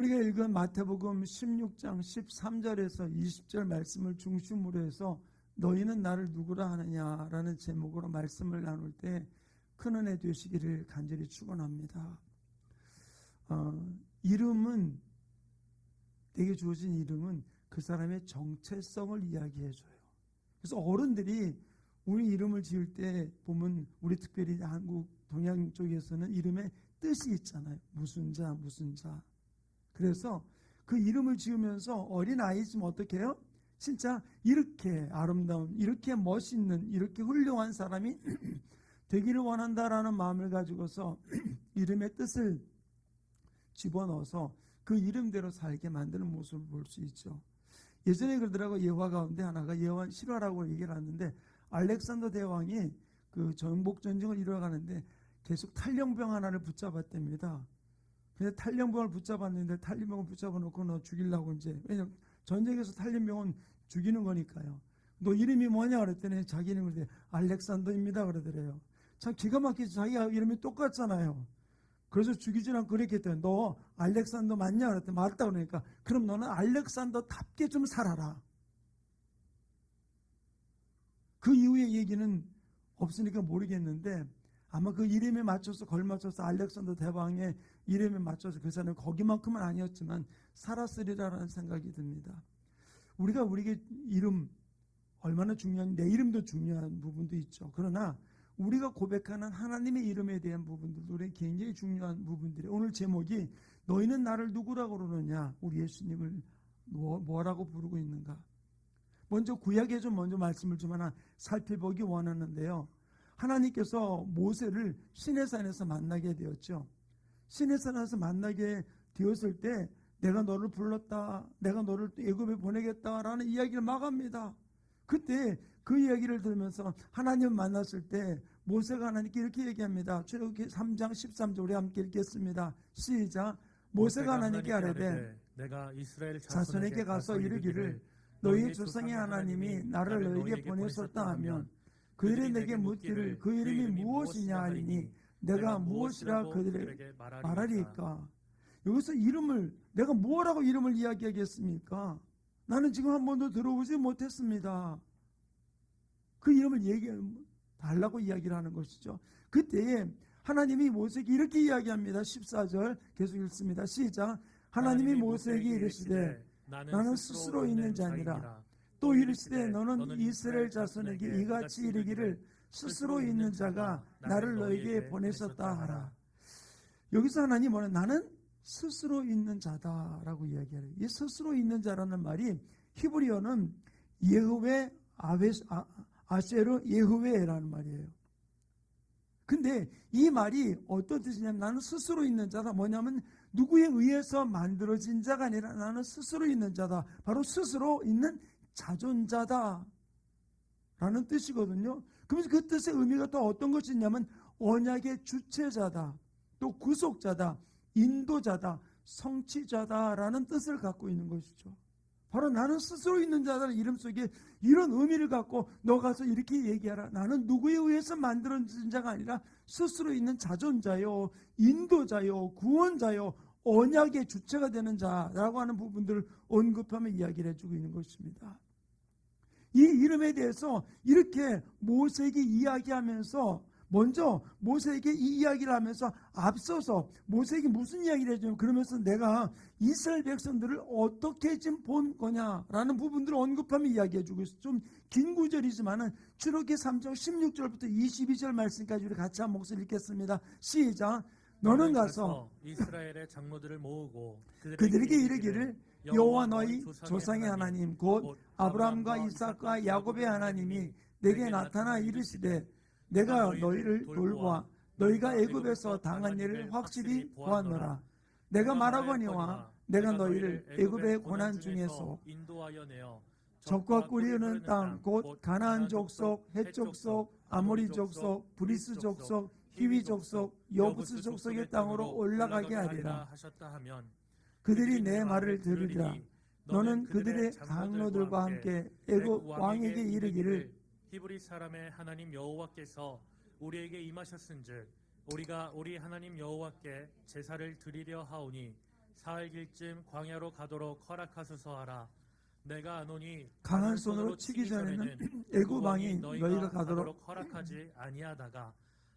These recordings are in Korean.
우리가 읽은 마태복음 16장 13절에서 20절 말씀을 중심으로 해서 너희는 나를 누구라 하느냐라는 제목으로 말씀을 나눌 때 큰 은혜 되시기를 간절히 축원합니다. 이름은, 내게 주어진 이름은 그 사람의 정체성을 이야기해줘요. 그래서 어른들이 우리 이름을 지을 때 보면, 우리 특별히 한국 동양 쪽에서는 이름에 뜻이 있잖아요. 무슨 자 무슨 자. 그래서 그 이름을 지으면서 어린아이지만 어떻게 해요? 진짜 이렇게 아름다운, 이렇게 멋있는, 이렇게 훌륭한 사람이 되기를 원한다라는 마음을 가지고서 이름의 뜻을 집어넣어서 그 이름대로 살게 만드는 모습을 볼 수 있죠. 예전에 그러더라고. 예화 가운데 하나가 예화 실화라고 얘기를 하는데, 알렉산더 대왕이 그 정복 전쟁을 이뤄가는데 계속 탈령병 하나를 붙잡았답니다. 근데 탈령병을 붙잡았는데, 탈령병을 붙잡아놓고 너 죽이려고 이제, 왜냐면 전쟁에서 탈령병은 죽이는 거니까요. 너 이름이 뭐냐 그랬더니 자기는 그러대 알렉산더입니다 그러더래요. 참 기가 막히지. 자기가 이름이 똑같잖아요. 그래서 죽이지 않고 그랬겠더니 너 알렉산더 맞냐 그랬더니 맞다 그러니까 그럼 너는 알렉산더답게 좀 살아라. 그 이후의 얘기는 없으니까 모르겠는데, 아마 그 이름에 맞춰서 걸맞춰서 알렉산더 대왕의 이름에 맞춰서 그 사람은 거기만큼은 아니었지만 살았으리라는 생각이 듭니다. 우리가 우리에게 이름 얼마나 중요한, 내 이름도 중요한 부분도 있죠. 그러나 우리가 고백하는 하나님의 이름에 대한 부분들도 우리 굉장히 중요한 부분들이, 오늘 제목이 너희는 나를 누구라고 그러느냐, 우리 예수님을 뭐라고 부르고 있는가. 먼저 구약에 좀 먼저 말씀을 좀 하나 살펴보기 원하는데요. 하나님께서 모세를 시내산에서 만나게 되었죠. 시내산에서 만나게 되었을 때 내가 너를 불렀다, 내가 너를 애굽에 보내겠다라는 이야기를 막 합니다. 그때 그 이야기를 들으면서 하나님 만났을 때 모세가 하나님께 이렇게 얘기합니다. 출애굽기 3장 13절 우리 함께 읽겠습니다. 시작. 모세가 하나님께 아뢰되 내가 이스라엘 자손에게 가서 이르기를 너희 조상의 하나님이 나를 너희에게 보내셨다 하면 그들이 내게 묻기를 그 이름이 무엇이냐 하리니 내가 무엇이라 그들에게 말하리까. 여기서 이름을, 내가 뭐라고 이름을 이야기하겠습니까? 나는 지금 한 번도 들어보지 못했습니다. 그 이름을 달라고 이야기를 하는 것이죠. 그때에 하나님이 모세에게 이렇게 이야기합니다. 14절 계속 읽습니다. 시작. 하나님이 모세에게 이르시되 나는 스스로 있는 자니라. 또 이르시되 너는 이스라엘 자손에게 이같이 이르기를 스스로 있는 자가 나를 너에게 보내셨다 하라. 여기서 하나님 뭐냐, 나는 스스로 있는 자다라고 이야기해요. 이 스스로 있는 자라는 말이 히브리어는 예후웨 아세르 예후웨라는 말이에요. 근데 이 말이 어떤 뜻이냐면, 나는 스스로 있는 자다. 뭐냐면 누구에 의해서 만들어진 자가 아니라 나는 스스로 있는 자다. 바로 스스로 있는 자존자다 라는 뜻이거든요. 그러면서 그 뜻의 의미가 또 어떤 것이 있냐면 언약의 주체자다, 또 구속자다, 인도자다, 성취자다라는 뜻을 갖고 있는 것이죠. 바로 나는 스스로 있는 자라는 이름 속에 이런 의미를 갖고 너 가서 이렇게 얘기하라. 나는 누구에 의해서 만들어진 자가 아니라 스스로 있는 자존자요, 인도자요, 구원자요, 언약의 주체가 되는 자라고 하는 부분들을 언급하며 이야기를 해주고 있는 것입니다. 이 이름에 대해서 이렇게 모세에게 이야기하면서, 먼저 모세에게 이 이야기를 하면서 앞서서 모세에게 무슨 이야기를 해주냐면, 그러면서 내가 이스라엘 백성들을 어떻게 지금 본 거냐라는 부분들을 언급하며 이야기해주고 있어요. 좀 긴 구절이지만은 출애굽기 3장 16절부터 22절 말씀까지 우리 같이 한 목소리 읽겠습니다. 시작. 너는 가서 이스라엘의 장로들을 모으고 그들에게 이르기를 여호와 너희 조상의 하나님 곧 아브라함과 이삭과 야곱의 하나님이 내게 나타나 이르시되 내가 너희를 돌보아 너희가 애굽에서 당한 일을 확실히 보았노라. 내가 말하거니와 내가 너희를 애굽의 고난 중에서 인도하여 내어 적과 꿀이는 땅 곧 가나안 족속, 헷 족속, 아모리 족속, 브리스 족속, 히위 족속, 여부스 족속의 땅으로 올라가게 하리라. 하셨다 하면 그들이 내 말을 들으리라. 너는 그들의 장로들과 함께 애굽 왕에게 이르기를 히브리 사람의 하나님 여호와께서 우리에게 임하셨은즉 우리가 우리 하나님 여호와께 제사를 드리려 하오니 사흘길쯤 광야로 가도록 허락하소서 하라. 내가 아노니 강한 손으로 치기 전에는 애굽 왕이 너희가 가도록 허락하지 아니하다가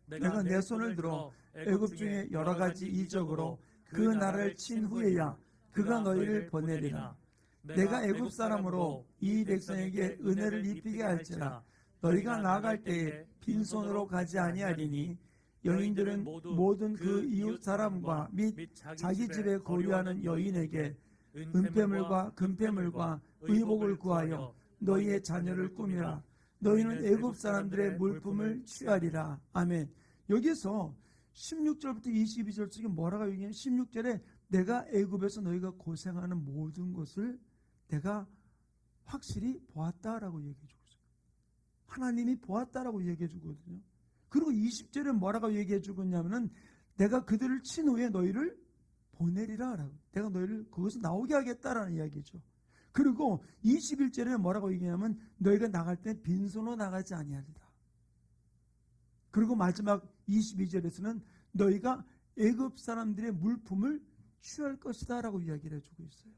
내가 내 손을 들어 애굽 중에 여러 가지 이적으로 그 나라를 친 후에야 그가 너희를 보내리라. 내가 애굽 사람으로 이 백성에게 은혜를 입히게 할지라 너희가 나아갈 때에 빈손으로 가지 아니하리니 여인들은 모든 그 이웃 사람과 및 자기 집에 거류하는 여인에게 은폐물과 금폐물과 의복을 구하여 너희의 자녀를 꾸미라. 너희는 애굽 사람들의 물품을 취하리라. 아멘. 여기서 16절부터 22절 쪽에 뭐라고 얘기하냐면 16절에 내가 애굽에서 너희가 고생하는 모든 것을 내가 확실히 보았다라고 얘기해 주고 있어요. 하나님이 보았다라고 얘기해 주거든요. 그리고 20절에 뭐라고 얘기해 주고 있냐면은 내가 그들을 친 후에 너희를 보내리라 라고. 내가 너희를 거기서 나오게 하겠다라는 이야기죠. 그리고 21절에 뭐라고 얘기하냐면 너희가 나갈 때 빈손으로 나가지 아니하리라. 그리고 마지막 22절에서는 너희가 애굽 사람들의 물품을 취할 것이다 라고 이야기를 해주고 있어요.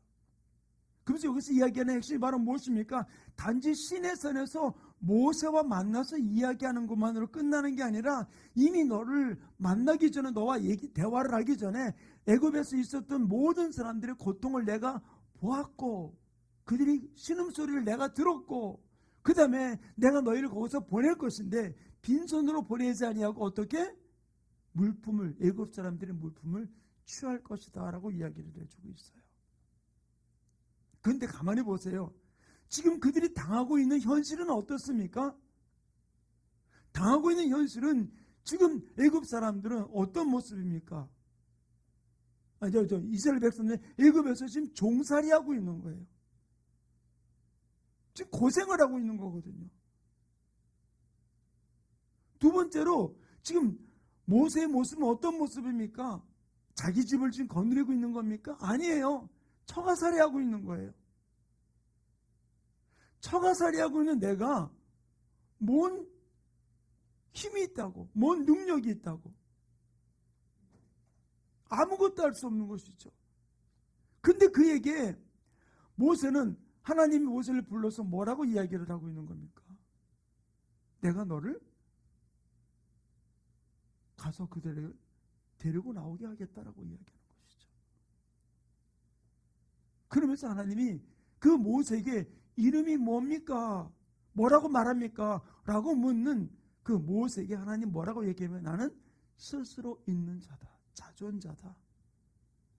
그래서 여기서 이야기하는 핵심이 바로 무엇입니까? 단지 시내산에서 모세와 만나서 이야기하는 것만으로 끝나는 게 아니라 이미 너를 만나기 전에 너와 대화를 하기 전에 애굽에서 있었던 모든 사람들의 고통을 내가 보았고 그들이 신음소리를 내가 들었고 그 다음에 내가 너희를 거기서 보낼 것인데 빈손으로 보내지 아니하고 어떻게? 물품을 애굽 사람들의 물품을 취할 것이다 라고 이야기를 해주고 있어요. 그런데 가만히 보세요. 지금 그들이 당하고 있는 현실은 어떻습니까? 당하고 있는 현실은 지금 애굽 사람들은 어떤 모습입니까? 이스라엘 백성들 애굽에서 지금 종살이하고 있는 거예요. 지금 고생을 하고 있는 거거든요. 두 번째로 지금 모세의 모습은 어떤 모습입니까? 자기 집을 지금 거느리고 있는 겁니까? 아니에요. 처가살이하고 있는 거예요. 처가살이하고 있는 내가 뭔 힘이 있다고, 뭔 능력이 있다고. 아무것도 할 수 없는 것이죠. 근데 그에게 모세는 하나님이 모세를 불러서 뭐라고 이야기를 하고 있는 겁니까? 내가 너를 가서 그들을 데리고 나오게 하겠다라고 이야기하는 것이죠. 그러면서 하나님이 그 모세에게 이름이 뭡니까? 뭐라고 말합니까? 라고 묻는 그 모세에게 하나님 뭐라고 얘기하면 나는 스스로 있는 자다. 자존자다.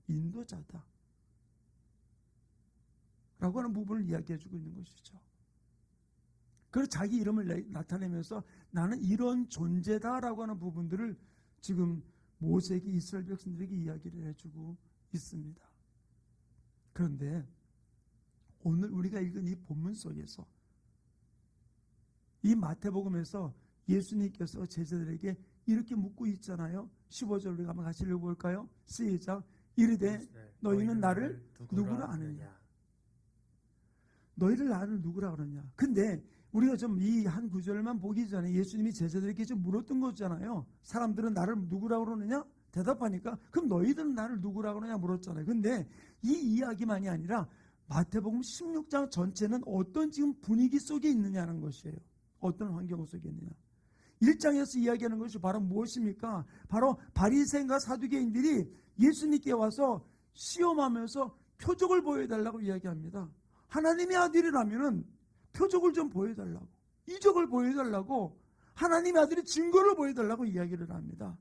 인도자다. 라고 하는 부분을 이야기해 주고 있는 것이죠. 그래서 자기 이름을 나타내면서 나는 이런 존재다라고 하는 부분들을 지금 모세에게 이스라엘 백성들에게 이야기를 해주고 있습니다. 그런데 오늘 우리가 읽은 이 본문 속에서 이 마태복음에서 예수님께서 제자들에게 이렇게 묻고 있잖아요. 15절 우리가 한번 같이 읽어볼까요? 시작. 이르되 너희는 나를 누구라 아느냐? 너희를 나를 누구라 그러냐? 근데 우리가 좀 이 한 구절만 보기 전에 예수님이 제자들에게 좀 물었던 거잖아요. 사람들은 나를 누구라 그러느냐? 대답하니까 그럼 너희들은 나를 누구라 그러냐 물었잖아요. 근데 이 이야기만이 아니라 마태복음 16장 전체는 어떤 지금 분위기 속에 있느냐는 것이에요. 어떤 환경 속에 있느냐. 1장에서 이야기하는 것이 바로 무엇입니까? 바로 바리새인과 사두개인들이 예수님께 와서 시험하면서 표적을 보여달라고 이야기합니다. 하나님의 아들이라면 표적을 좀 보여달라고, 이적을 보여달라고, 하나님의 아들의 증거를 보여달라고 이야기를 합니다.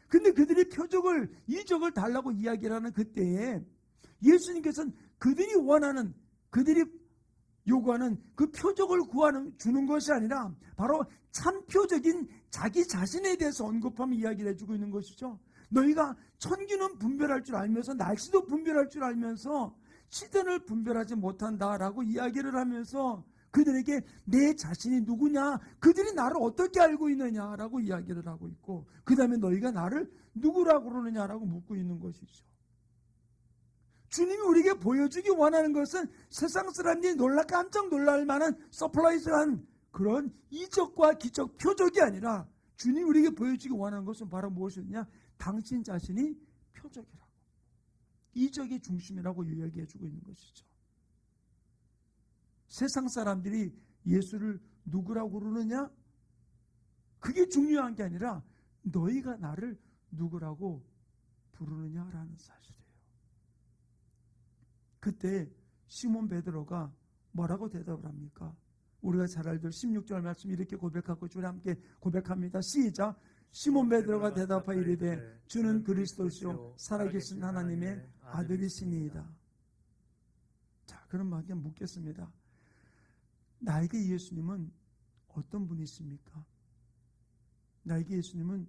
근데 그들이 표적을, 이적을 달라고 이야기를 하는 그때에 예수님께서는 그들이 원하는, 그들이 요구하는 그 표적을 주는 것이 아니라 바로 참표적인 자기 자신에 대해서 언급하며 이야기를 해주고 있는 것이죠. 너희가 천기는 분별할 줄 알면서 날씨도 분별할 줄 알면서 시대를 분별하지 못한다라고 이야기를 하면서 그들에게 내 자신이 누구냐, 그들이 나를 어떻게 알고 있느냐라고 이야기를 하고 있고 그 다음에 너희가 나를 누구라고 그러느냐라고 묻고 있는 것이죠. 주님이 우리에게 보여주기 원하는 것은 세상 사람들이 깜짝 놀랄 만한 서프라이즈한 그런 이적과 기적, 표적이 아니라 주님이 우리에게 보여주기 원하는 것은 바로 무엇이냐? 당신 자신이 표적이라고. 이적의 중심이라고 이야기해주고 있는 것이죠. 세상 사람들이 예수를 누구라고 부르느냐? 그게 중요한 게 아니라 너희가 나를 누구라고 부르느냐라는 사실이에요. 그때 시몬 베드로가 뭐라고 대답을 합니까? 우리가 잘 알던 16절 말씀 이렇게 고백하고 주님 함께 고백합니다. 시작. 시몬 베드로가 대답하여 이르되 주는 그리스도시요 살아계신 하나님의 아들이시니이다. 자, 그럼 그냥 묻겠습니다. 나에게 예수님은 어떤 분이십니까? 나에게 예수님은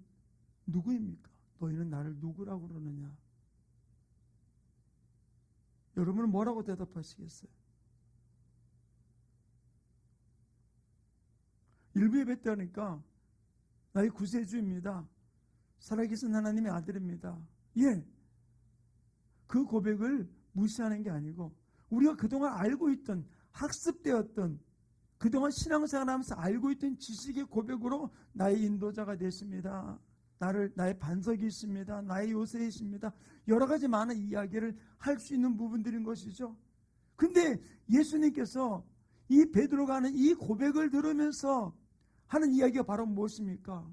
누구입니까? 너희는 나를 누구라고 그러느냐? 여러분은 뭐라고 대답하시겠어요? 일부 예배 때 하니까 나의 구세주입니다. 살아계신 하나님의 아들입니다. 예, 그 고백을 무시하는 게 아니고 우리가 그동안 알고 있던 학습되었던 그동안 신앙생활하면서 알고 있던 지식의 고백으로 나의 인도자가 되십니다. 나의 반석이십니다. 나의 요새이십니다. 여러 가지 많은 이야기를 할 수 있는 부분들인 것이죠. 근데 예수님께서 이 베드로가 하는 이 고백을 들으면서 하는 이야기가 바로 무엇입니까?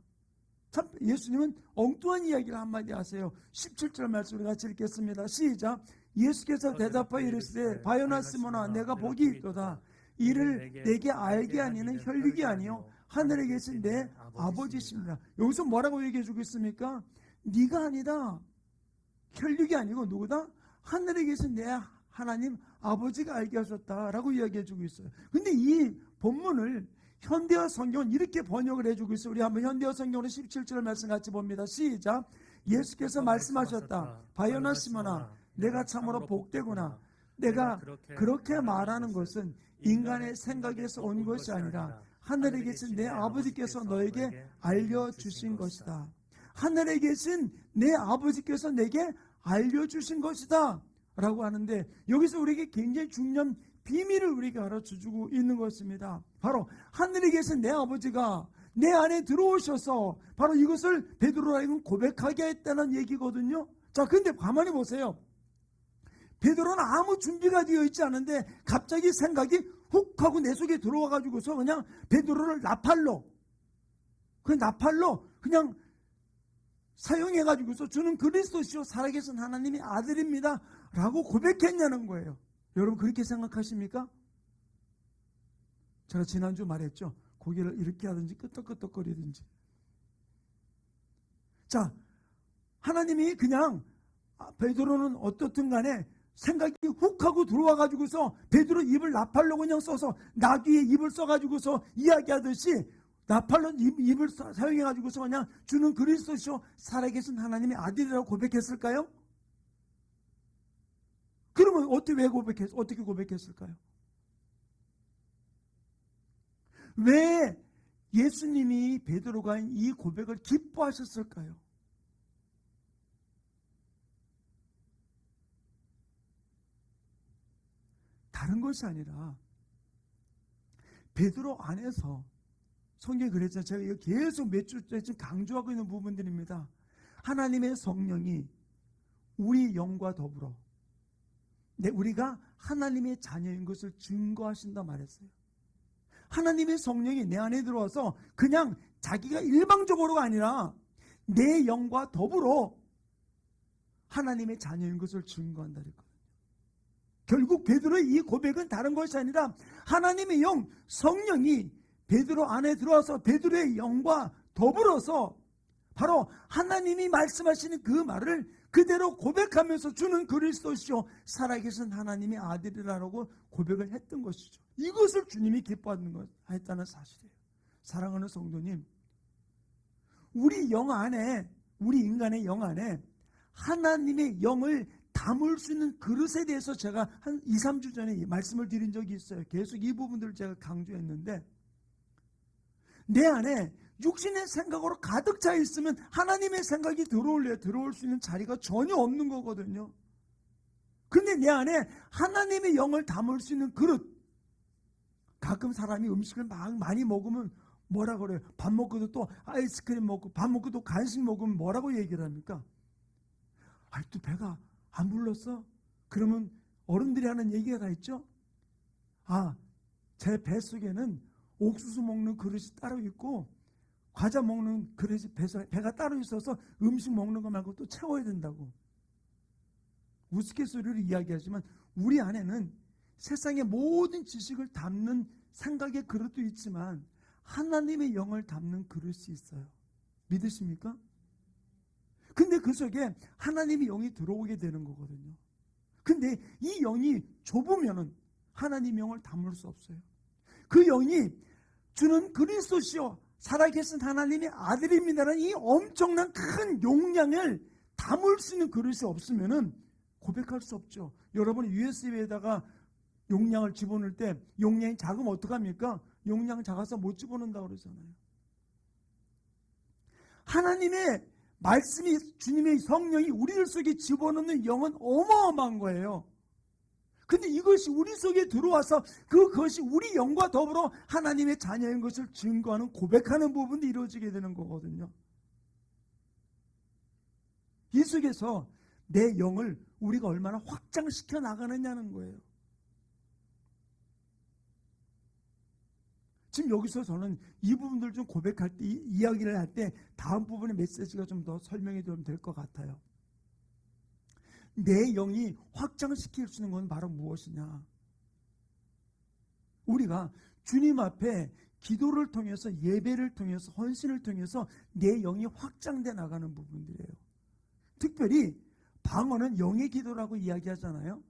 참 예수님은 엉뚱한 이야기를 한마디 하세요. 17절 말씀을 같이 읽겠습니다. 시작. 예수께서 대답하여 이르시되 바요나 시몬아 내가 복이 있도다. 이를 내게 알게 하니는 혈육이 아니요 하늘에 계신 내 아버지십니다. 여기서 뭐라고 얘기해 주고 있습니까? 네가 아니다. 혈육이 아니고 누구다? 하늘에 계신 내 하나님 아버지가 알게 하셨다라고 이야기해 주고 있어요. 근데 이 본문을 현대어 성경은 이렇게 번역을 해주고 있어요. 우리 한번 현대어 성경으로 17절 말씀 같이 봅니다. 시작. 예수께서 말씀하셨다. 바요나 시몬아 내가 참으로 복되구나. 내가 그렇게 말하는 것은 인간의 생각에서 온 것이 아니라 하늘에 계신 내 아버지께서 너에게 알려주신 것이다. 하늘에 계신 내 아버지께서 내게 알려주신 것이다 라고 하는데 여기서 우리에게 굉장히 중요한 비밀을 우리에게 가르쳐주고 있는 것입니다. 바로 하늘에 계신 내 아버지가 내 안에 들어오셔서 바로 이것을 베드로로 하여금 고백하게 했다는 얘기거든요. 자, 근데 가만히 보세요. 베드로는 아무 준비가 되어 있지 않은데 갑자기 생각이 훅 하고 내 속에 들어와 가지고서 그냥 베드로를 나팔로 그냥 사용해 가지고서 주는 그리스도시요 살아계신 하나님의 아들입니다 라고 고백했냐는 거예요. 여러분 그렇게 생각하십니까? 제가 지난주 말했죠. 고개를 이렇게 하든지 끄덕끄덕거리든지. 자, 하나님이 그냥 베드로는 어떻든 간에 생각이 훅 하고 들어와 가지고서 베드로 입을 나팔로 그냥 써서 나귀의 입을 써 가지고서 이야기하듯이 나팔로 입을 사용해 가지고서 그냥 주는 그리스도시요 살아계신 하나님의 아들이라고 고백했을까요? 그러면 어떻게 고백했을까요? 왜 예수님이 베드로가 이 고백을 기뻐하셨을까요? 다른 것이 아니라 베드로 안에서 성경에 그랬잖아요. 제가 이거 계속 몇 주째 지금 강조하고 있는 부분들입니다. 하나님의 성령이 우리 영과 더불어 우리가 하나님의 자녀인 것을 증거하신다 말했어요. 하나님의 성령이 내 안에 들어와서 그냥 자기가 일방적으로가 아니라 내 영과 더불어 하나님의 자녀인 것을 증거한다 그랬거든요. 결국 베드로의 이 고백은 다른 것이 아니라 하나님의 영, 성령이 베드로 안에 들어와서 베드로의 영과 더불어서 바로 하나님이 말씀하시는 그 말을 그대로 고백하면서 주는 그리스도시요 살아계신 하나님의 아들이라고 고백을 했던 것이죠. 이것을 주님이 기뻐했다는 사실이에요. 사랑하는 성도님, 우리 인간의 영 안에 하나님의 영을 담을 수 있는 그릇에 대해서 제가 한 2, 3주 전에 말씀을 드린 적이 있어요. 계속 이 부분들을 제가 강조했는데 내 안에 육신의 생각으로 가득 차 있으면 하나님의 생각이 들어올 수 있는 자리가 전혀 없는 거거든요. 근데 내 안에 하나님의 영을 담을 수 있는 그릇. 가끔 사람이 음식을 막 많이 먹으면 뭐라 그래요? 밥 먹고도 또 아이스크림 먹고 밥 먹고도 간식 먹으면 뭐라고 얘기를 합니까? 또 배가 안 불렀어? 그러면 어른들이 하는 얘기가 다 있죠. 제 뱃속에는 옥수수 먹는 그릇이 따로 있고 과자 먹는 그릇이 배가 따로 있어서 음식 먹는 거 말고 또 채워야 된다고 우스갯소리로 이야기하지만 우리 안에는 세상의 모든 지식을 담는 생각의 그릇도 있지만 하나님의 영을 담는 그릇이 있어요. 믿으십니까? 근데 그 속에 하나님의 영이 들어오게 되는 거거든요. 근데 이 영이 좁으면은 하나님의 영을 담을 수 없어요. 그 영이 주는 그리스도시요 살아계신 하나님의 아들입니다라는 이 엄청난 큰 용량을 담을 수 있는 그릇이 없으면은 고백할 수 없죠. 여러분이 USB에다가 용량을 집어넣을 때 용량이 작으면 어떡합니까? 용량 작아서 못 집어넣는다고 그러잖아요. 하나님의 말씀이 주님의 성령이 우리들 속에 집어넣는 영은 어마어마한 거예요. 근데 이것이 우리 속에 들어와서 그것이 우리 영과 더불어 하나님의 자녀인 것을 증거하는 고백하는 부분도 이루어지게 되는 거거든요. 이 속에서 내 영을 우리가 얼마나 확장시켜 나가느냐는 거예요. 지금 여기서 저는 이 부분들 좀 고백할 때 이야기를 할 때 다음 부분의 메시지가 좀 더 설명이 좀 될 것 같아요. 내 영이 확장시킬 수 있는 건 바로 무엇이냐? 우리가 주님 앞에 기도를 통해서 예배를 통해서 헌신을 통해서 내 영이 확장돼 나가는 부분들이에요. 특별히 방언은 영의 기도라고 이야기하잖아요.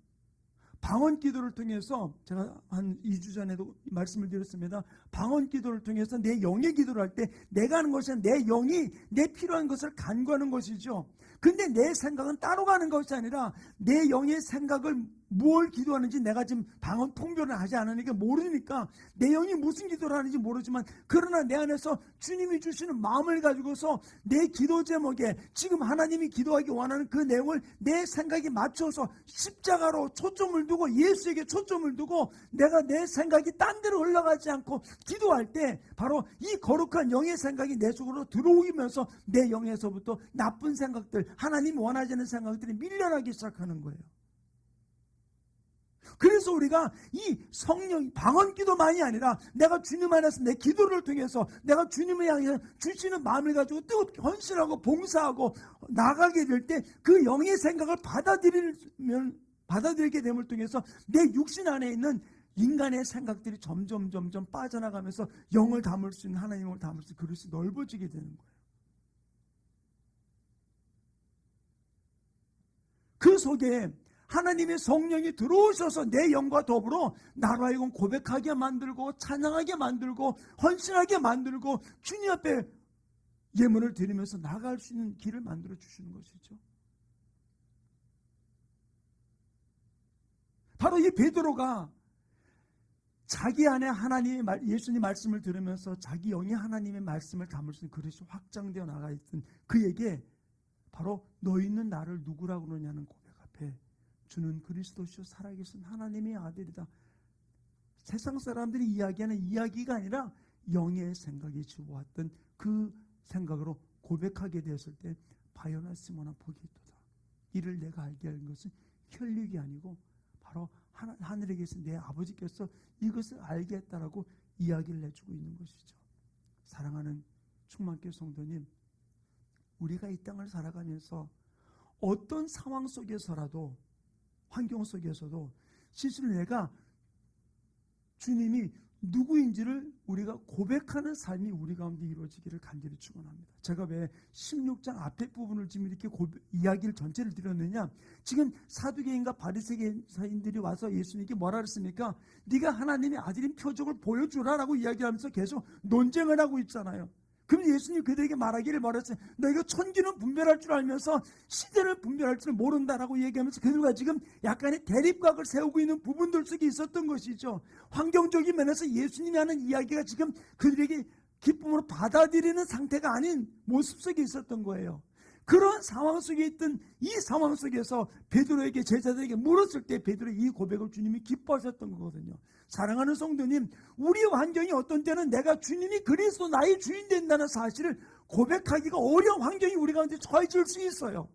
방언 기도를 통해서 제가 한 2주 전에도 말씀을 드렸습니다. 방언 기도를 통해서 내 영의 기도를 할 때 내가 하는 것은 내 영이 내 필요한 것을 간구하는 것이죠. 근데 내 생각은 따로 가는 것이 아니라 내 영의 생각을 뭘 기도하는지 내가 지금 방언 통변을 하지 않으니까 모르니까 내 영이 무슨 기도를 하는지 모르지만 그러나 내 안에서 주님이 주시는 마음을 가지고서 내 기도 제목에 지금 하나님이 기도하기 원하는 그 내용을 내 생각에 맞춰서 십자가로 초점을 두고 예수에게 초점을 두고 내가 내 생각이 딴 데로 흘러가지 않고 기도할 때 바로 이 거룩한 영의 생각이 내 속으로 들어오면서 내 영에서부터 나쁜 생각들 하나님이 원하지 않는 생각들이 밀려나기 시작하는 거예요. 그래서 우리가 이 성령 방언 기도만이 아니라 내가 주님 안에서 내 기도를 통해서 내가 주님을 향해 주시는 마음을 가지고 뜨겁게 헌신하고 봉사하고 나가게 될 때 그 영의 생각을 받아들이게 됨을 통해서 내 육신 안에 있는 인간의 생각들이 점점 빠져나가면서 영을 담을 수 있는 하나님을 담을 수 있는 그릇이 넓어지게 되는 거예요. 그 속에 하나님의 성령이 들어오셔서 내 영과 더불어 나로 하여금 고백하게 만들고 찬양하게 만들고 헌신하게 만들고 주님 앞에 예물을 드리면서 나갈 수 있는 길을 만들어 주시는 것이죠. 바로 이 베드로가 자기 안에 예수님 말씀을 들으면서 자기 영이 하나님의 말씀을 담을 수 있는 그릇이 확장되어 나가 있던 그에게 바로 너 있는 나를 누구라고 그러냐는 고백 앞에 주는 그리스도시요 살아계신 하나님의 아들이다. 세상 사람들이 이야기하는 이야기가 아니라 영의 생각이 주어왔던 그 생각으로 고백하게 되었을 때 바요나 시모나 복이 있도다. 이를 내가 알게 한 것은 혈육이 아니고 바로 하늘에 계신 내 아버지께서 이것을 알게 했다라고 이야기를 해주고 있는 것이죠. 사랑하는 충만교회 성도님, 우리가 이 땅을 살아가면서 어떤 상황 속에서라도 환경 속에서도 실제로 내가 주님이 누구인지를 우리가 고백하는 삶이 우리 가운데 이루어지기를 간절히 축원합니다. 제가 왜 16장 앞에 부분을 지금 이렇게 이야기를 전체를 드렸느냐, 지금 사두개인과 바리새인들이 와서 예수님께 뭐라 그랬습니까? 네가 하나님의 아들인 표적을 보여주라라고 이야기하면서 계속 논쟁을 하고 있잖아요. 그럼 예수님 그들에게 말하기를 뭐랬어요? 너희가 천기는 분별할 줄 알면서 시대를 분별할 줄 모른다라고 얘기하면서 그들과 지금 약간의 대립각을 세우고 있는 부분들 속에 있었던 것이죠. 환경적인 면에서 예수님이 하는 이야기가 지금 그들에게 기쁨으로 받아들이는 상태가 아닌 모습 속에 있었던 거예요. 그런 상황 속에 있던 이 상황 속에서 베드로에게 제자들에게 물었을 때 베드로의 이 고백을 주님이 기뻐하셨던 거거든요. 사랑하는 성도님, 우리 환경이 어떤 때는 내가 주님이 그리스도 나의 주인 된다는 사실을 고백하기가 어려운 환경이 우리 가운데 처해질 수 있어요.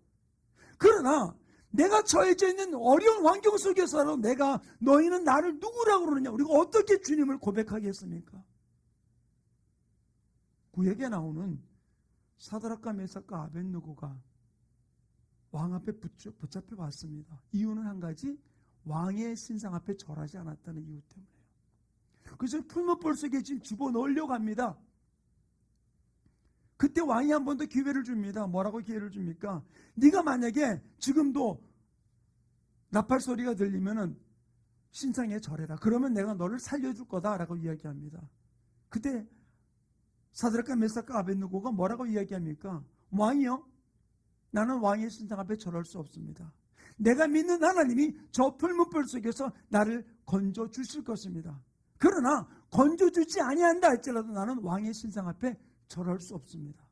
그러나 내가 처해져 있는 어려운 환경 속에서라도 내가 너희는 나를 누구라고 그러느냐, 우리가 어떻게 주님을 고백하겠습니까? 구약에 나오는 사드락과 메삭과 아벳느고가 왕 앞에 붙잡혀 왔습니다. 이유는 한 가지, 왕의 신상 앞에 절하지 않았다는 이유 때문에요. 그래서 풀무불 속에 지금 집어넣으려고 합니다. 그때 왕이 한 번 더 기회를 줍니다. 뭐라고 기회를 줍니까? 네가 만약에 지금도 나팔 소리가 들리면은 신상에 절해라. 그러면 내가 너를 살려줄 거다라고 이야기합니다. 그때 사드락과 메삭과 아벳느고가 뭐라고 이야기합니까? 왕이요? 나는 왕의 신상 앞에 절할 수 없습니다. 내가 믿는 하나님이 저 풀무불 속에서 나를 건져 주실 것입니다. 그러나 건져 주지 아니한다 할지라도 나는 왕의 신상 앞에 절할 수 없습니다.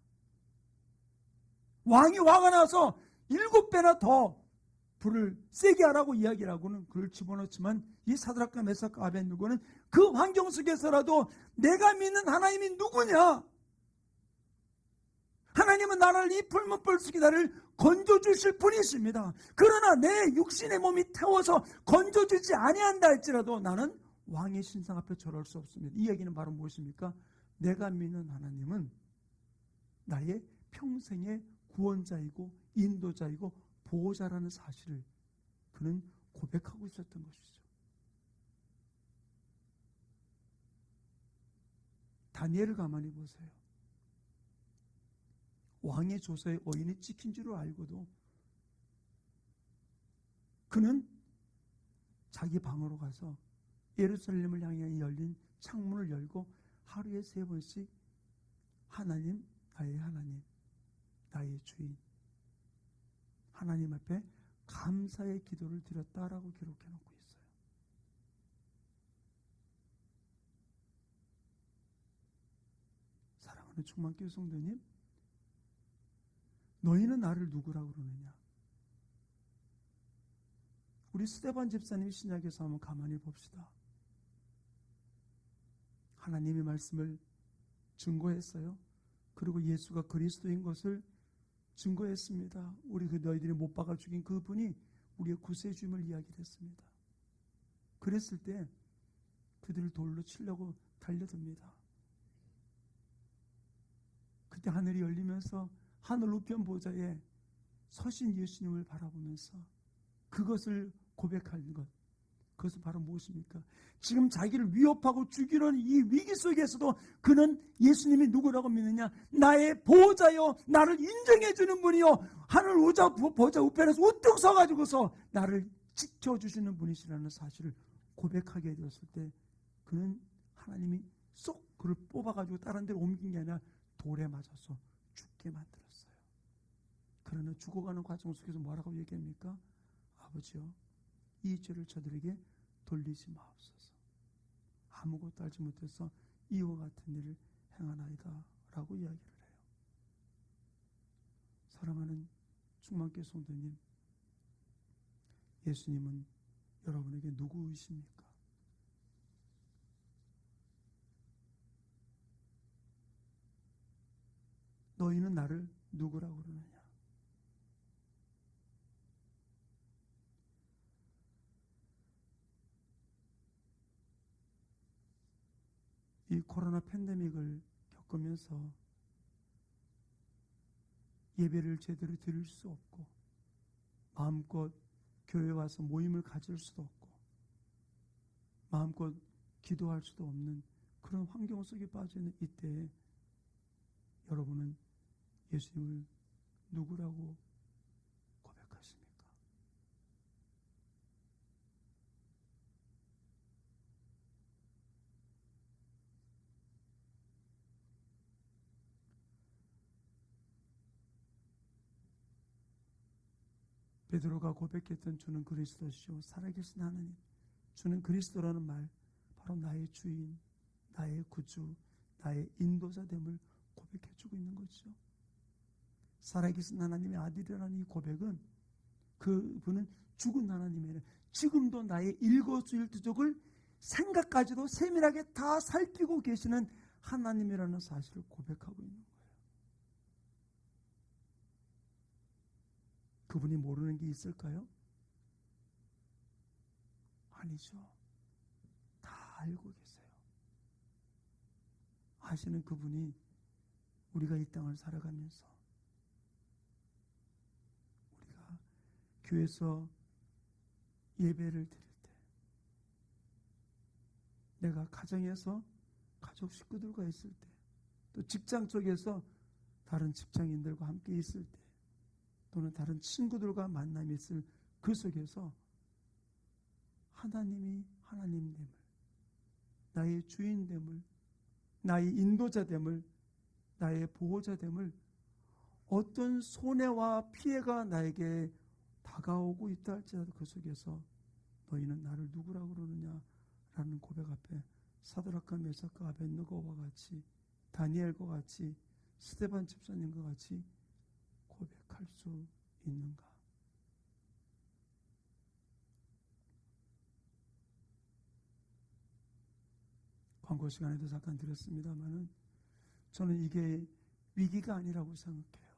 왕이 화가 나서 7배나 더 불을 세게 하라고 이야기를 하고는 그걸 집어넣지만 이 사드락과 메삭과 아벳느고는 그 환경 속에서라도 내가 믿는 하나님이 누구냐? 하나님은 나를 이 풀무불 속에 나를 건져주실 분이십니다. 그러나 내 육신의 몸이 태워서 건져주지 아니한다 할지라도 나는 왕의 신상 앞에 절할 수 없습니다. 이 얘기는 바로 무엇입니까? 내가 믿는 하나님은 나의 평생의 구원자이고 인도자이고 보호자라는 사실을 그는 고백하고 있었던 것이죠. 다니엘을 가만히 보세요. 왕의 조서에 어인이 찍힌 줄 알고도 그는 자기 방으로 가서 예루살렘을 향해 열린 창문을 열고 하루에 3번씩 하나님, 나의 하나님, 나의 주인, 하나님 앞에 감사의 기도를 드렸다라고 기록해 놓고 있어요. 사랑하는 충만교회 성도님, 너희는 나를 누구라고 그러느냐? 우리 스데반 집사님 신약에서 한번 가만히 봅시다. 하나님의 말씀을 증거했어요. 그리고 예수가 그리스도인 것을 증거했습니다. 우리 너희들이 못 박아 죽인 그분이 우리의 구세주임을 이야기를 했습니다. 그랬을 때 그들을 돌로 치려고 달려듭니다. 그때 하늘이 열리면서 하늘 우편 보좌에 서신 예수님을 바라보면서 그것을 고백하는 것, 그것은 바로 무엇입니까? 지금 자기를 위협하고 죽이려는 이 위기 속에서도 그는 예수님이 누구라고 믿느냐? 나의 보호자요, 나를 인정해 주는 분이요, 하늘 보좌 우편에서 우뚝 서가지고서 나를 지켜주시는 분이시라는 사실을 고백하게 되었을 때 그는 하나님이 쏙 그를 뽑아가지고 다른 데로 옮긴 게 아니라 돌에 맞아서 죽게 만들었어요. 그러나 죽어가는 과정 속에서 뭐라고 얘기합니까? 아버지요, 이 죄를 저들에게 돌리지 마옵소서. 아무것도 알지 못해서 이와 같은 일을 행하나이다 라고 이야기를 해요. 사랑하는 충만교회 성도님, 예수님은 여러분에게 누구이십니까? 너희는 나를 누구라고 그러느냐? 이 코로나 팬데믹을 겪으면서 예배를 제대로 드릴 수 없고 마음껏 교회 와서 모임을 가질 수도 없고 마음껏 기도할 수도 없는 그런 환경 속에 빠지는 이때에 여러분은 예수님을 누구라고 고백하십니까? 베드로가 고백했던 주는 그리스도시요 살아계신 하나님, 주는 그리스도라는 말, 바로 나의 주인, 나의 구주, 나의 인도자됨을 고백해주고 있는 거죠. 살아계신 하나님의 아들이라는 이 고백은 그분은 죽은 하나님이 아니라 지금도 나의 일거수일투족을 생각까지도 세밀하게 다 살피고 계시는 하나님이라는 사실을 고백하고 있는 거예요. 그분이 모르는 게 있을까요? 아니죠. 다 알고 계세요. 아시는 그분이 우리가 이 땅을 살아가면서 우리가 교회에서 예배를 드릴 때, 내가 가정에서 가족 식구들과 있을 때, 또 직장 쪽에서 다른 직장인들과 함께 있을 때, 또는 다른 친구들과 만남이 있을 그 속에서 하나님이 하나님됨을, 나의 주인됨을, 나의 인도자됨을, 나의 보호자됨을, 어떤 손해와 피해가 나에게 다가오고 있다 할지라도 그 속에서 너희는 나를 누구라고 그러느냐 라는 고백 앞에 사드락과 메삭과 아벳느고와 같이, 다니엘과 같이, 스데반 집사님과 같이 고백할 수 있는가? 광고 시간에도 잠깐 드렸습니다만은 저는 이게 위기가 아니라고 생각해요.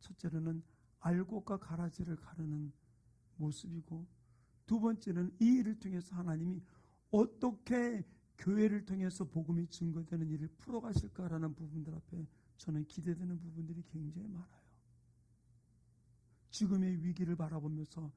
첫째로는 알곡과 가라지를 가르는 모습이고, 두 번째는 이 일을 통해서 하나님이 어떻게 교회를 통해서 복음이 증거되는 일을 풀어가실까라는 부분들 앞에 저는 기대되는 부분들이 굉장히 많아요. 지금의 위기를 바라보면서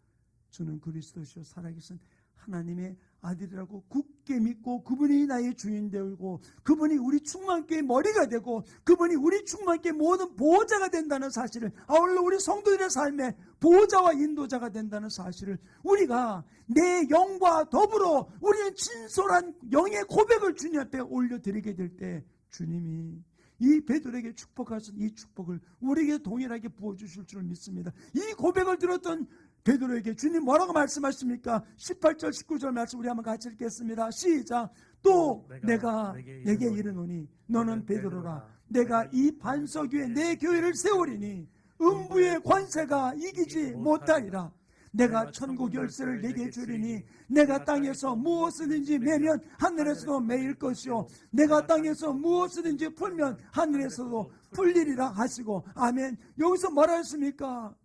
주는 그리스도시요 살아계신 하나님의 아들이라고 굳게 믿고, 그분이 나의 주인 되고, 그분이 우리 충만교의 머리가 되고, 그분이 우리 충만교의 모든 보호자가 된다는 사실을, 아울러 우리 성도들의 삶의 보호자와 인도자가 된다는 사실을 우리가 내 영과 더불어 우리는 진솔한 영의 고백을 주님 앞에 올려드리게 될 때, 주님이 이 베드로에게 축복하신 이 축복을 우리에게 동일하게 부어주실 줄 믿습니다. 이 고백을 들었던 베드로에게 주님 뭐라고 말씀하십니까? 18절 19절 말씀 우리 한번 같이 읽겠습니다. 시작. 또 내가 내게 이르노니 너는 베드로라. 내가 이 반석 위에 내 교회를 세우리니 음부의 권세가 이기지 못하리라. 내가 천국 열쇠를 내게 주리니 내가 땅에서 무엇이든지 매면 하늘에서도 매일 것이요 내가 땅에서 무엇이든지 풀면 하늘에서도 풀리리라 하시고, 아멘. 여기서 뭐라 했습니까?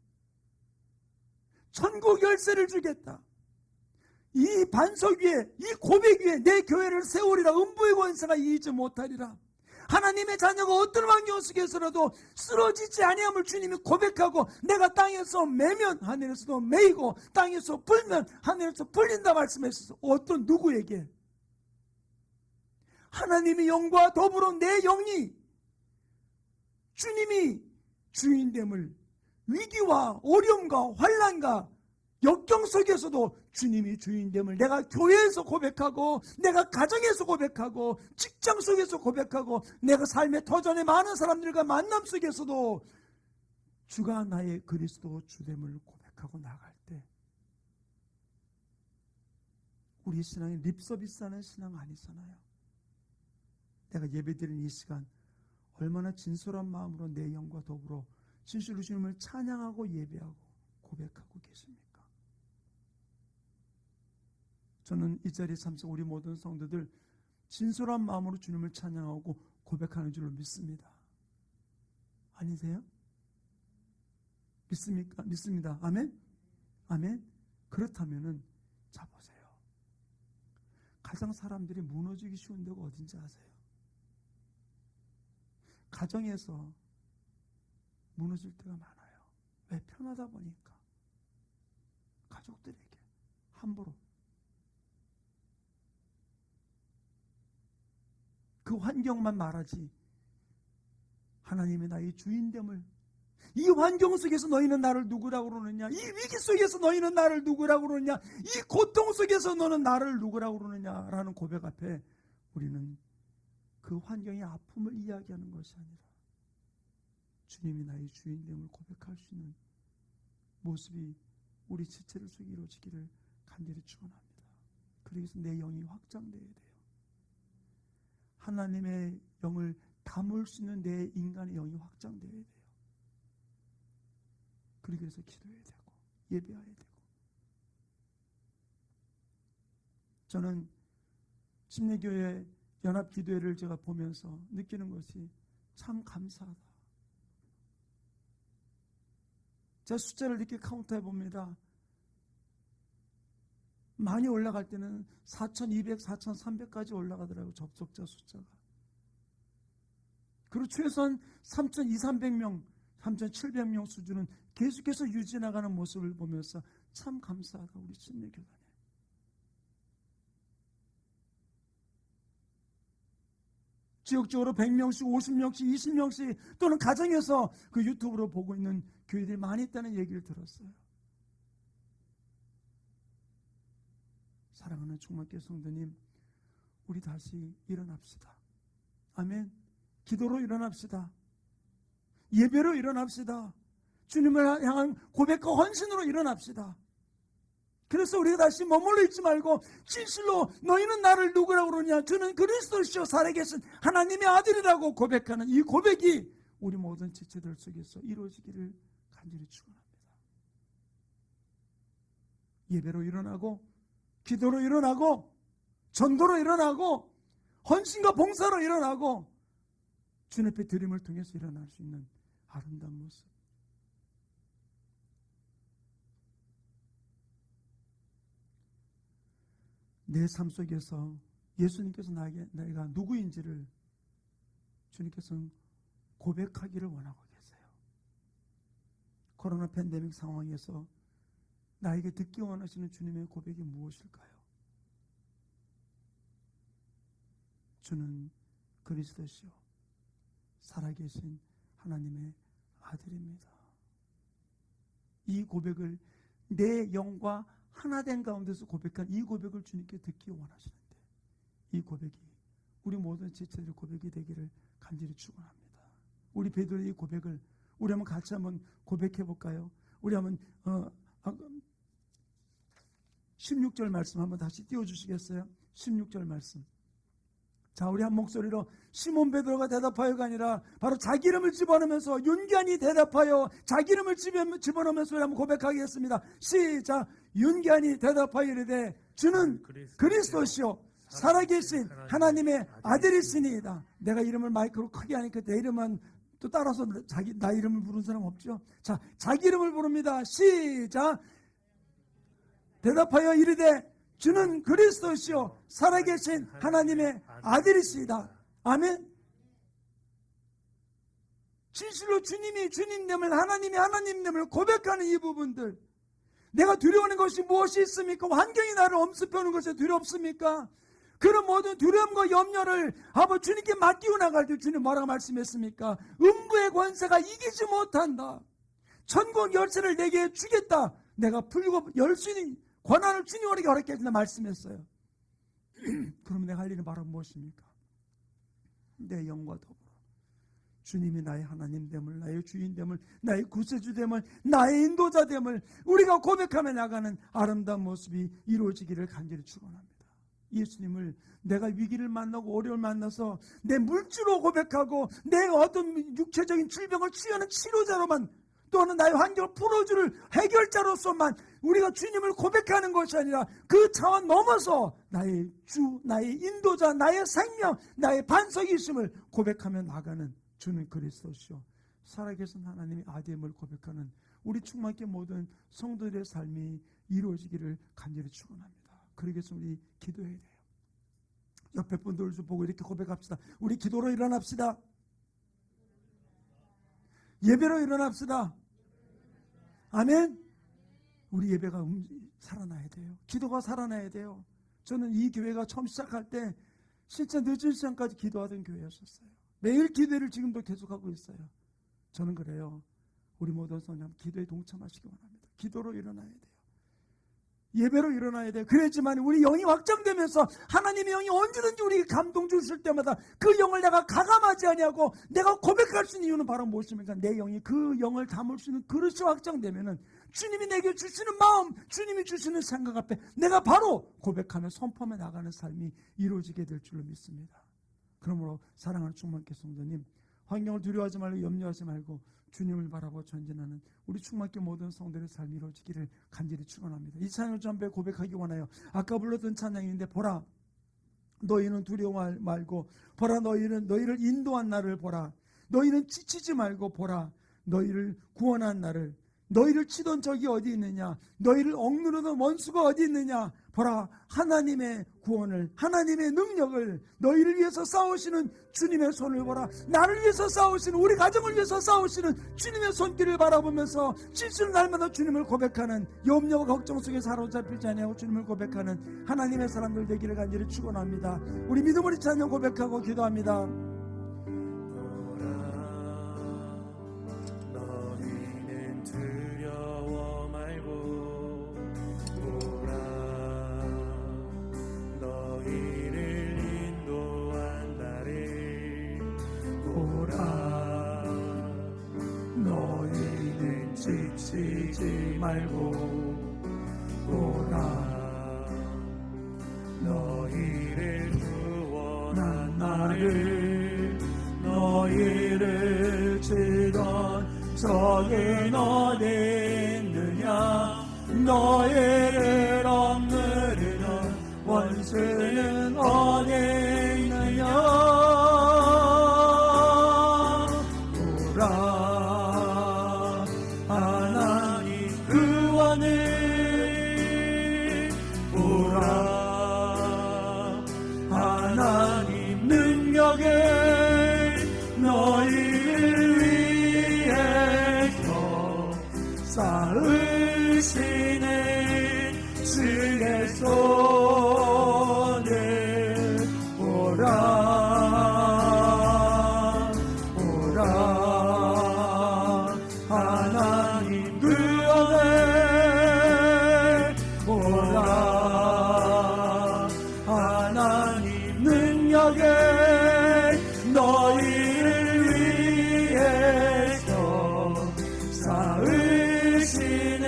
천국 열쇠를 주겠다. 이 반석 위에, 이 고백 위에 내 교회를 세우리라. 음부의 권세가 이기지 못하리라. 하나님의 자녀가 어떤 환경 속에서라도 쓰러지지 아니함을 주님이 고백하고, 내가 땅에서 매면 하늘에서도 매이고 땅에서 풀면 하늘에서 풀린다 말씀했어요. 어떤 누구에게? 하나님의 영과 더불어 내 영이 주님이 주인됨을, 위기와 어려움과 환난과 역경 속에서도 주님이 주인됨을 내가 교회에서 고백하고, 내가 가정에서 고백하고, 직장 속에서 고백하고, 내가 삶의 터전에 많은 사람들과 만남 속에서도 주가 나의 그리스도 주됨을 고백하고 나갈 때, 우리 신앙이 립서비스하는 신앙 아니잖아요. 내가 예배드리는 이 시간 얼마나 진솔한 마음으로 내 영과 더불어 진실로 주님을 찬양하고 예배하고 고백하고 계십니까? 저는 이 자리에 참석 우리 모든 성도들 진솔한 마음으로 주님을 찬양하고 고백하는 줄로 믿습니다. 아니세요? 믿습니까? 믿습니다. 아멘? 아멘? 그렇다면은 자 보세요. 가장 사람들이 무너지기 쉬운 데가 어딘지 아세요? 가정에서 무너질 때가 많아요. 왜? 편하다 보니까. 가족들에게 함부로 그 환경만 말하지, 하나님이 나의 주인됨을, 이 환경 속에서 너희는 나를 누구라고 그러느냐, 이 위기 속에서 너희는 나를 누구라고 그러느냐, 이 고통 속에서 너는 나를 누구라고 그러느냐라는 고백 앞에 우리는 그 환경의 아픔을 이야기하는 것이 아니라 주님이 나의 주인됨을 고백할 수 있는 모습이 우리 지체를 속에 이루어지기를 간절히 축원합니다. 그래서 내 영이 확장되어야 돼요. 하나님의 영을 담을 수 있는 내 인간의 영이 확장되어야 돼요. 그러기 위해서 기도해야 되고 예배해야 되고. 저는 침례교회 연합기도회를 제가 보면서 느끼는 것이 참 감사하다. 제가 숫자를 이렇게 카운트해 봅니다. 많이 올라갈 때는 4,200, 4,300까지 올라가더라고요. 접속자 숫자가. 그리고 최소한 3,200, 3,700명 수준은 계속해서 유지해 나가는 모습을 보면서 참 감사하다, 우리 침례교단에. 지역적으로 100명씩, 50명씩, 20명씩 또는 가정에서 그 유튜브로 보고 있는 교회들이 많이 있다는 얘기를 들었어요. 사랑하는 충만교회 성도님, 우리 다시 일어납시다. 아멘. 기도로 일어납시다. 예배로 일어납시다. 주님을 향한 고백과 헌신으로 일어납시다. 그래서 우리가 다시 머물러 있지 말고 진실로 너희는 나를 누구라고 그러냐, 저는 그리스도시요 살아계신 하나님의 아들이라고 고백하는 이 고백이 우리 모든 지체들 속에서 이루어지기를 간절히 축원합니다. 예배로 일어나고 기도로 일어나고 전도로 일어나고 헌신과 봉사로 일어나고 주님 앞에 드림을 통해서 일어날 수 있는 아름다운 모습. 내 삶 속에서 예수님께서 내가 누구인지를 주님께서는 고백하기를 원하고 계세요. 코로나 팬데믹 상황에서 나에게 듣기 원하시는 주님의 고백이 무엇일까요? 주는 그리스도시요 살아계신 하나님의 아들입니다. 이 고백을 내 영과 하나된 가운데서 고백한 이 고백을 주님께 듣기 원하시는데, 이 고백이 우리 모든 지체들의 고백이 되기를 간절히 축원합니다. 우리 베드로의 이 고백을 우리 한번 같이 한번 고백해 볼까요? 우리 한번 16절 말씀 한번 다시 띄워주시겠어요? 16절 말씀. 자, 우리 한 목소리로 시몬 베드로가 대답하여가 아니라 바로 자기 이름을 집어넣으면서 윤기한이 대답하여 자기 이름을 집어넣으면서 우리 한번 고백하겠습니다. 시작. 윤기한이 대답하여 이르되 주는 그리스도시요 살아계신 하나님의 아들이시니이다. 내가 이름을 마이크로 크게 하니까 내 이름은 또 따라서 나 이름을 부르는 사람 없죠? 자, 자기 이름을 부릅니다. 시작. 대답하여 이르되 주는 그리스도시요 살아계신 하나님의 아들이시다. 아멘. 진실로 주님이 주님됨을, 하나님이 하나님됨을 고백하는 이 부분들, 내가 두려워하는 것이 무엇이 있습니까? 환경이 나를 엄습해오는 것이 두렵습니까? 그런 모든 두려움과 염려를 아버지 주님께 맡기고 나갈 때 주님 뭐라고 말씀했습니까? 음부의 권세가 이기지 못한다. 천국 열쇠를 내게 주겠다. 내가 풀고 열 수 있는 권한을 주님에게 허락해 준다 말씀했어요. 그럼 내가 할 일은 바로 무엇입니까? 내 영과 더불어 주님이 나의 하나님됨을, 나의 주인됨을, 나의 구세주됨을, 나의 인도자됨을 우리가 고백하며 나가는 아름다운 모습이 이루어지기를 간절히 축원합니다. 예수님을 내가 위기를 만나고 어려움을 만나서 내 물주로 고백하고 내 어떤 육체적인 질병을 치유하는 치료자로만, 또는 나의 환경을 풀어줄 해결자로서만 우리가 주님을 고백하는 것이 아니라 그 차원 넘어서 나의 주, 나의 인도자, 나의 생명, 나의 반석이심을 고백하며 나가는 주는 그리스도시요 살아계신 하나님의 아들임을 고백하는 우리 충만케 모든 성도들의 삶이 이루어지기를 간절히 축원합니다. 그러기 위해서 우리 기도해야 돼요. 옆에 분들 좀 보고 이렇게 고백합시다. 우리 기도로 일어납시다. 예배로 일어납시다. 아멘. 우리 예배가 살아나야 돼요. 기도가 살아나야 돼요. 저는 이 교회가 처음 시작할 때 진짜 늦은 시간까지 기도하던 교회였었어요. 매일 기도를 지금도 계속하고 있어요. 저는 그래요. 우리 모든 성령 기도에 동참하시기 원합니다. 기도로 일어나야 돼요. 예배로 일어나야 돼요. 그랬지만 우리 영이 확장되면서 하나님의 영이 언제든지 우리에게 감동 주실 때마다 그 영을 내가 가감하지 아니하고 내가 고백할 수 있는 이유는 바로 무엇입니까? 내 영이 그 영을 담을 수 있는 그릇이 확장되면은 주님이 내게 주시는 마음, 주님이 주시는 생각 앞에 내가 바로 고백하며 선포하며 나가는 삶이 이루어지게 될 줄로 믿습니다. 그러므로 사랑하는 충만케 성도님, 환경을 두려워하지 말고 염려하지 말고 주님을 바라보고 전진하는 우리 충만케 모든 성도들의 삶이 이루어지기를 간절히 축원합니다. 이 찬양을 전부에 고백하기 원해요. 아까 불렀던 찬양인데, 보라 너희는 두려워 말고 보라 너희를 인도한 나를 보라. 너희는 지치지 말고 보라 너희를 구원한 나를. 너희를 치던 적이 어디 있느냐? 너희를 억누르던 원수가 어디 있느냐? 보라, 하나님의 구원을, 하나님의 능력을, 너희를 위해서 싸우시는 주님의 손을 보라. 나를 위해서 싸우시는, 우리 가정을 위해서 싸우시는 주님의 손길을 바라보면서 실수를 날마다 주님을 고백하는, 염려와 걱정 속에 사로잡히지 아니하고 주님을 고백하는 하나님의 사람들 되기를 간절히 축원합니다. 우리 믿음으로 찬양 고백하고 기도합니다. 너희는 두려워 말고 보라, 너희를 인도한 나를 보라. 너희는 지치지 말고 보라, 너희를 구원한 나를, 너희를 치던 적은 어디 있느냐? 너희를 억누르던 원수는 어디 있느냐? 보라, 하나님 구원을, 보라, 하나님 능력을, 너희를 위해서 쌓으시는 주의 손을 보라, 보라, 하나님 구원을, 보라, 하나님 능력을, 너희를 위해서 쌓으시는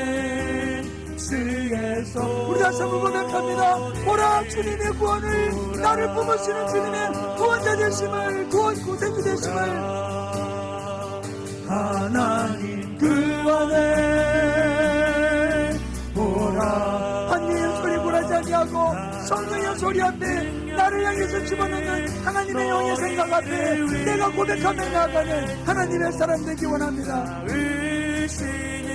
주의 손. 우리 다시 한번 고백합니다. 보라, 주님의 구원을, 나를 뽑으시는 주님의 구원자 되심을, 구원구 되심을, 하나님 구원을 보라. 한계의 소리 굴하지 아니하고 성령의 소리 앞에 나를 향해서 집어넣는 하나님의 영의 생각 앞에 내가 고백하며 나아가는 하나님의 사람 되기 원합니다. 의신이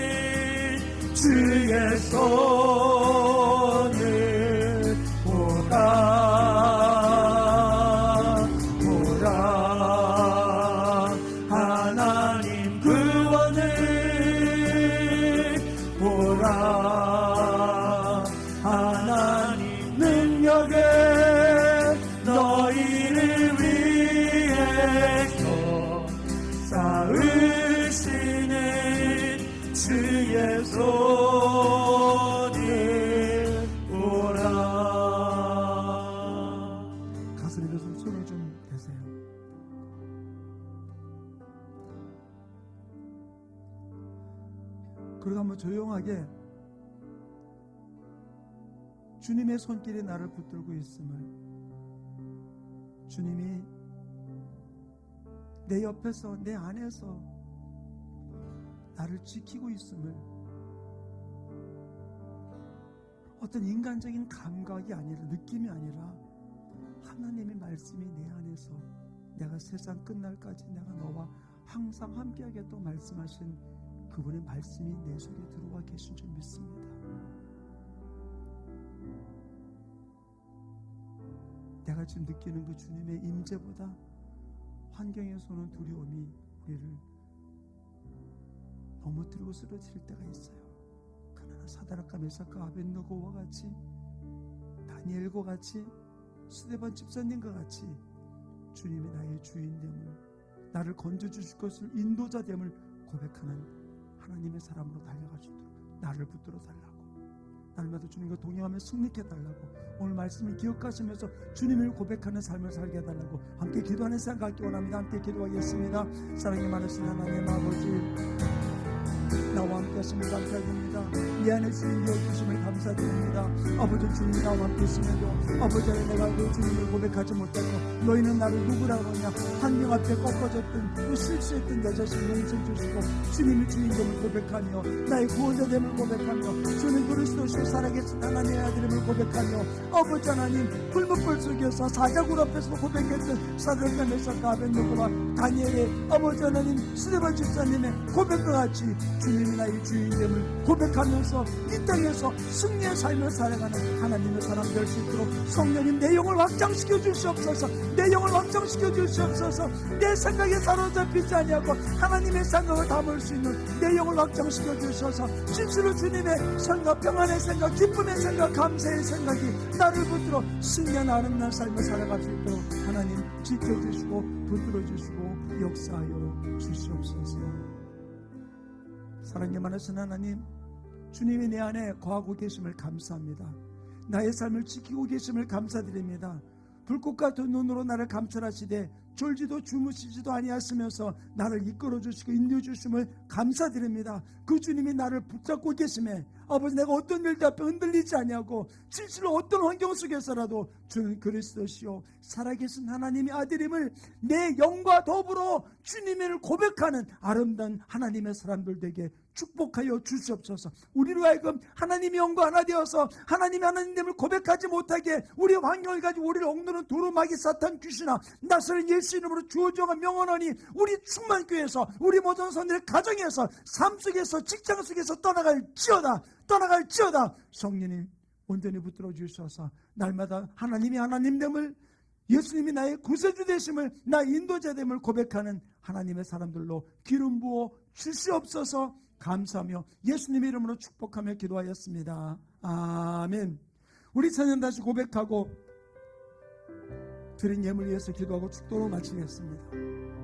주의 손을 보라, 보라, 하나님 구원을, 보라, 하나님 능력을, 너희를 위해서 쌓으시는 주의 손을 보라. 가슴에 좀 손을 좀 대세요. 그리고 한번 조용하게 주님의 손길이 나를 붙들고 있음을, 주님이 내 옆에서, 내 안에서 나를 지키고 있음을, 어떤 인간적인 감각이 아니라, 느낌이 아니라 하나님의 말씀이 내 안에서, 내가 세상 끝날까지 내가 너와 항상 함께하겠다고 말씀하신 그분의 말씀이 내 속에 들어와 계신 줄 믿습니다. 내가 지금 느끼는 그 주님의 임재보다 환경에서 오는 두려움이 우리를 넘어뜨리고 쓰러뜨릴 때가 있어요. 그러나 사드락과 메삭과 아벳느고와 같이, 다니엘과 같이, 스데반 집사님과 같이 주님이 나의 주인됨을, 나를 건져주실 것을, 인도자됨을 고백하는 하나님의 사람으로 달려갈 수 있도록 나를 붙들어 달라고, 날마다 주님과 동행하며 승리케 해달라고, 오늘 말씀을 기억하시면서 주님을 고백하는 삶을 살게 해달라고 함께 기도하는 시간 갖기 원합니다. 함께 기도하겠습니다. 사랑이 많으신 하나님 아버지, 나와 함께 하심을 감사드립니다. 내 안에 주님 여기심을 감사드립니다. 아버지, 주님이 나와 함께 있으면도 아버지 안에 내가 그 주님을 고백하지 못하고 너희는 나를 누구라고 하냐, 환경 앞에 꺾어졌던 또 실수했던 내 자신 용서 주시고 주님이 주인됨을 고백하며 나의 구원자됨을 고백하며 주는 그리스도시고 살아계신 하나님의 아들임을 고백하며 아버지 하나님, 불못불 속에서 사자굴 앞에서 고백했던 사드락과 메삭과 아벳느고와 다니엘의 아버지 하나님 스데반 집사님의 고백과 같이 주님이 나의 주인됨을 고백하면서 이 땅에서 승리의 삶을 살아가는 하나님의 사람 될 수 있도록 성령님 내 영을 확장시켜 주시옵소서. 내 영을 확장시켜 주시옵소서. 내 생각에 사로잡히지 아니하고 하나님의 생각을 담을 수 있는 내 영을 확장시켜 주셔서 진실로 주님의 생각, 평안의 생각, 기쁨의 생각, 감사의 생각이 나를 붙들어 승리한 아름다운 삶을 살아갈 수 있도록 하나님 지켜주시고 붙들어 주시고 역사하여 주시옵소서. 사랑이 많으신 하나님, 주님이 내 안에 거하고 계심을 감사합니다. 나의 삶을 지키고 계심을 감사드립니다. 불꽃 같은 눈으로 나를 감찰하시되 졸지도 주무시지도 아니하시면서 나를 이끌어 주시고 인도해 주심을 감사드립니다. 그 주님이 나를 붙잡고 계심에 아버지, 내가 어떤 일도 앞에 흔들리지 아니하고 진실로 어떤 환경 속에서라도 주는 그리스도시요 살아계신 하나님의 아들임을 내 영과 더불어 주님을 고백하는 아름다운 하나님의 사람들 되게 축복하여 주시옵소서. 우리로 하여금 하나님의 영과 하나 되어서 하나님의 하나님됨을 고백하지 못하게 우리의 환경을 가지고 우리를 억누르는 두루마기 사탄 귀신아, 나서는 예수 이름으로 주어져가 명언하니 우리 충만교회에서 우리 모든 선들의 가정에서 삶 속에서 직장 속에서 떠나갈지어다. 성령님 온전히 붙들어 주셔서 날마다 하나님이 하나님됨을, 예수님이 나의 구세주 되심을, 나의 인도자 됨을 고백하는 하나님의 사람들로 기름 부어 주시옵소서. 감사하며 예수님의 이름으로 축복하며 기도하였습니다. 아멘. 우리 찬양 다시 고백하고 드린 예물 위해서 기도하고 축도로 마치겠습니다.